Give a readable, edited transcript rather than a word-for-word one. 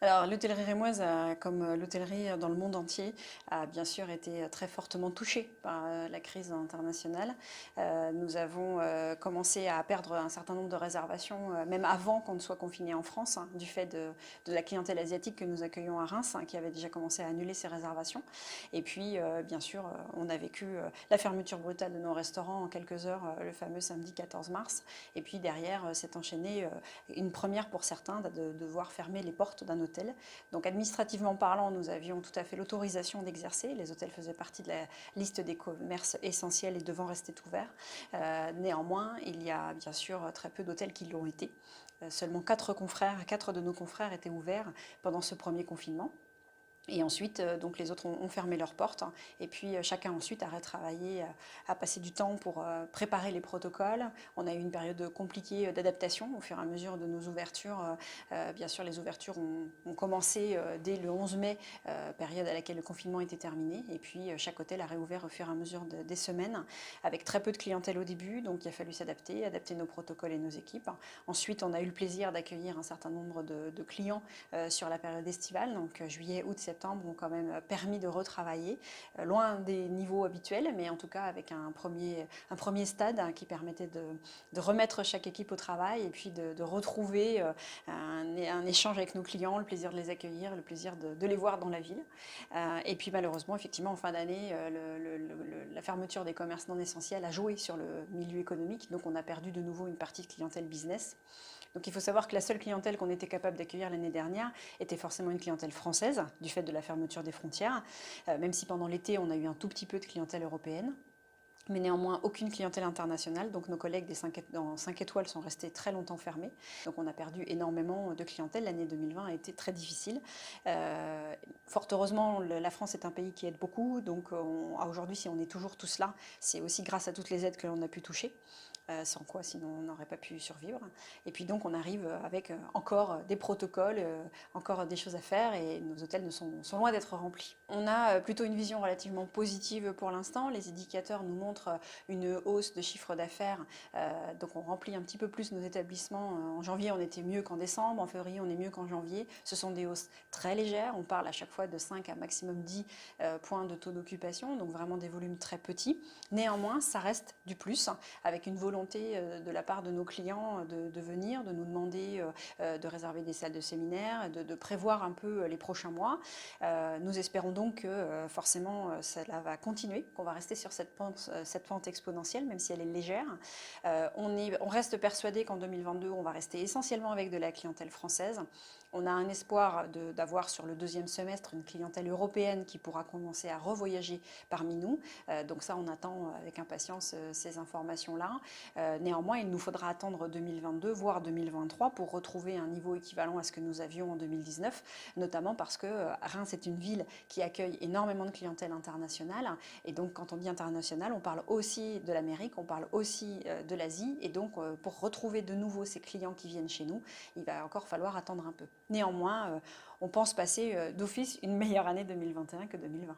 Alors, l'hôtellerie rémoise, comme l'hôtellerie dans le monde entier, a bien sûr été très fortement touchée par la crise internationale. Nous avons commencé à perdre un certain nombre de réservations, même avant qu'on ne soit confiné en France, hein, du fait de la clientèle asiatique que nous accueillons à Reims, hein, qui avait déjà commencé à annuler ses réservations. Et puis, bien sûr, on a vécu la fermeture brutale de nos restaurants en quelques heures, le fameux samedi 14 mars. Et puis derrière, s'est enchaîné une première pour certains de devoir fermer les portes d'un hôtel. Donc administrativement parlant, nous avions tout à fait l'autorisation d'exercer. Les hôtels faisaient partie de la liste des commerces essentiels et devant rester ouverts. Néanmoins, il y a bien sûr très peu d'hôtels qui l'ont été. Seulement 4 de nos confrères étaient ouverts pendant ce premier confinement. Et ensuite, donc les autres ont fermé leurs portes. Et puis chacun ensuite a retravaillé, a passé du temps pour préparer les protocoles. On a eu une période compliquée d'adaptation au fur et à mesure de nos ouvertures. Bien sûr, les ouvertures ont commencé dès le 11 mai, période à laquelle le confinement était terminé. Et puis chaque hôtel a réouvert au fur et à mesure des semaines, avec très peu de clientèle au début. Donc il a fallu s'adapter, adapter nos protocoles et nos équipes. Ensuite, on a eu le plaisir d'accueillir un certain nombre de clients sur la période estivale, donc juillet, août, septembre, ont quand même permis de retravailler, loin des niveaux habituels, mais en tout cas avec un premier stade, hein, qui permettait de remettre chaque équipe au travail et puis de retrouver un échange avec nos clients, le plaisir de les accueillir, le plaisir de les voir dans la ville. Et puis malheureusement, effectivement, en fin d'année, la fermeture des commerces non essentiels a joué sur le milieu économique, donc on a perdu de nouveau une partie de clientèle business. Donc il faut savoir que la seule clientèle qu'on était capable d'accueillir l'année dernière était forcément une clientèle française, du fait de la fermeture des frontières, même si pendant l'été on a eu un tout petit peu de clientèle européenne. Mais néanmoins aucune clientèle internationale, donc nos collègues des 5 étoiles sont restés très longtemps fermés. Donc on a perdu énormément de clientèle, l'année 2020 a été très difficile. Fort heureusement, la France est un pays qui aide beaucoup, donc aujourd'hui si on est toujours tous là, c'est aussi grâce à toutes les aides que l'on a pu toucher. Sans quoi sinon on n'aurait pas pu survivre. Et puis donc on arrive avec encore des protocoles, encore des choses à faire, et nos hôtels sont loin d'être remplis. On a plutôt une vision relativement positive pour l'instant. Les indicateurs nous montrent une hausse de chiffre d'affaires, donc on remplit un petit peu plus nos établissements. En janvier on était mieux qu'en décembre, en février on est mieux qu'en janvier. Ce sont des hausses très légères, on parle à chaque fois de 5 à maximum 10 points de taux d'occupation, donc vraiment des volumes très petits. Néanmoins ça reste du plus, avec une volonté de la part de nos clients de venir, de nous demander de réserver des salles de séminaire, de prévoir un peu les prochains mois. Nous espérons donc que forcément cela va continuer, qu'on va rester sur cette pente exponentielle, même si elle est légère. On reste persuadé qu'en 2022, on va rester essentiellement avec de la clientèle française. On a un espoir d'avoir sur le deuxième semestre une clientèle européenne qui pourra commencer à revoyager parmi nous. Donc ça, on attend avec impatience ces informations-là. Néanmoins, il nous faudra attendre 2022, voire 2023 pour retrouver un niveau équivalent à ce que nous avions en 2019, notamment parce que Reims est une ville qui accueille énormément de clientèle internationale. Et donc, quand on dit international, on parle aussi de l'Amérique, on parle aussi de l'Asie. Et donc, pour retrouver de nouveau ces clients qui viennent chez nous, il va encore falloir attendre un peu. Néanmoins, on pense passer d'office une meilleure année 2021 que 2020.